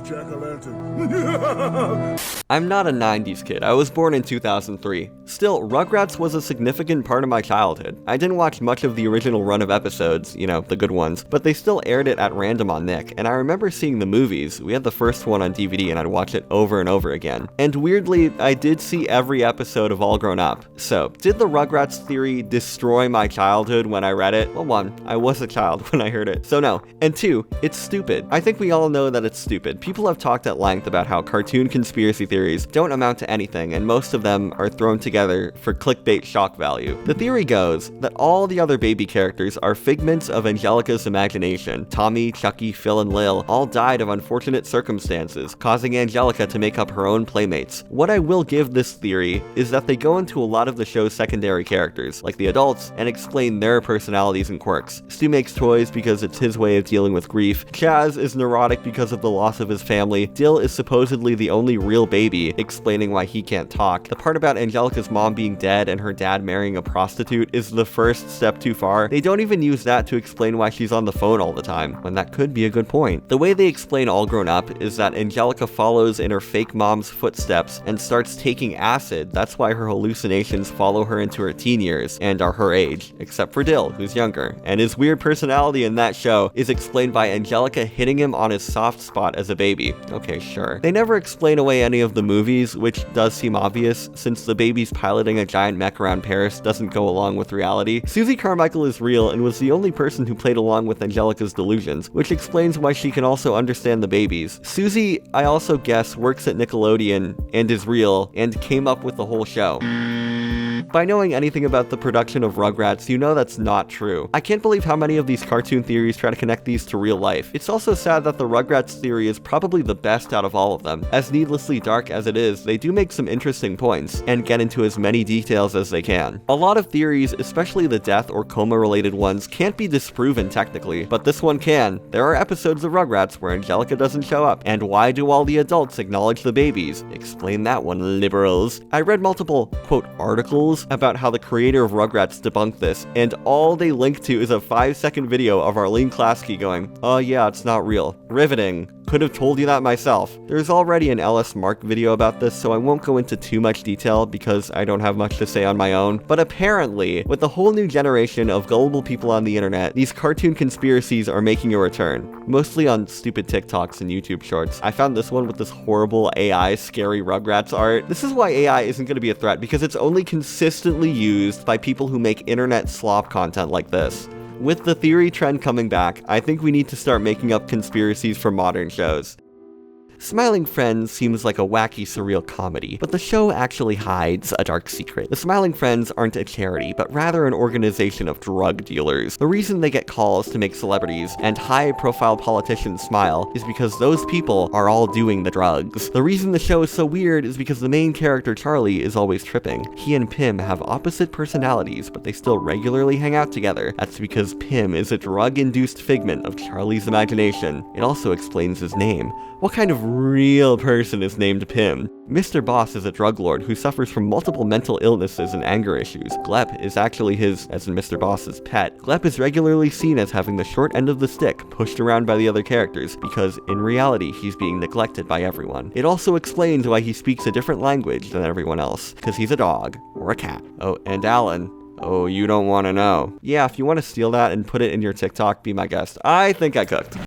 jack-o'-lantern. I'm not a 90s kid, I was born in 2003. Still, Rugrats was a significant part of my childhood. I didn't watch much of the original run of episodes, you know, the good ones, but they still aired it at random on Nick, and I remember seeing the movies. We had the first one on DVD and I'd watch it over and over again. And weirdly, I did see every episode of All Grown Up. So, did the Rugrats theory destroy my childhood when I read it? Well, 1, I was a child when I heard it, so no. And 2, it's stupid. I think we all know that it's stupid. People have talked at length about how cartoon conspiracy theories don't amount to anything, and most of them are thrown together for clickbait shock value. The theory goes that all the other baby characters are figments of Angelica's imagination. Tommy, Chuckie, Phil, and Lil all died of unfortunate circumstances, causing Angelica to make up her own playmates. What I will give this theory is that they go into a lot of the show's secondary characters, like the adults, and explain their personalities and quirks. Stu makes toys because it's his way of dealing with grief. Chaz is neurotic because of the loss of his family. Dill is supposedly the only real baby, explaining why he can't talk. The part about Angelica's mom being dead and her dad marrying a prostitute is the first step too far. They don't even use that to explain why she's on the phone all the time, when that could be a good point. The way they explain All Grown Up is that Angelica follows in her fake mom's footsteps and starts taking acid. That's why her hallucinations follow her into her teen years and are her age, except for Dill, who's younger. And his weird personality in that show is explained by Angelica hitting him on his soft spot as a baby. Okay, sure. They never explain away any of the movies, which does seem obvious, since the baby's piloting a giant mech around Paris doesn't go along with reality. Susie Carmichael is real and was the only person who played along with Angelica's delusions, which explains why she can also understand the babies. Susie, I also guess, works at Nickelodeon and is real and came up with the whole show. By knowing anything about the production of Rugrats, you know that's not true. I can't believe how many of these cartoon theories try to connect these to real life. It's also sad that the Rugrats theory is probably the best out of all of them. As needlessly dark as it is, they do make some interesting points, and get into as many details as they can. A lot of theories, especially the death or coma related ones, can't be disproven technically, but this one can. There are episodes of Rugrats where Angelica doesn't show up, and why do all the adults acknowledge the babies? Explain that one, liberals. I read multiple, quote, articles about how the creator of Rugrats debunked this, and all they link to is a 5-second video of Arlene Klasky going, "Oh yeah, it's not real. Riveting. Could have told you that myself." There's already an LS Mark video about this, so I won't go into too much detail because I don't have much to say on my own. But apparently, with the whole new generation of gullible people on the internet, these cartoon conspiracies are making a return. Mostly on stupid TikToks and YouTube shorts. I found this one with this horrible AI scary Rugrats art. This is why AI isn't going to be a threat, because it's only consistently used by people who make internet slop content like this. With the theory trend coming back, I think we need to start making up conspiracies for modern shows. Smiling Friends seems like a wacky, surreal comedy, but the show actually hides a dark secret. The Smiling Friends aren't a charity, but rather an organization of drug dealers. The reason they get calls to make celebrities and high-profile politicians smile is because those people are all doing the drugs. The reason the show is so weird is because the main character, Charlie, is always tripping. He and Pim have opposite personalities, but they still regularly hang out together. That's because Pim is a drug-induced figment of Charlie's imagination. It also explains his name. What kind of real person is named Pim? Mr. Boss is a drug lord who suffers from multiple mental illnesses and anger issues. Glep is actually his, as in Mr. Boss's, pet. Glep is regularly seen as having the short end of the stick, pushed around by the other characters, because in reality he's being neglected by everyone. It also explains why he speaks a different language than everyone else, because he's a dog, or a cat. Oh, and Alan. Oh, you don't want to know. Yeah, if you want to steal that and put it in your TikTok, be my guest. I think I cooked.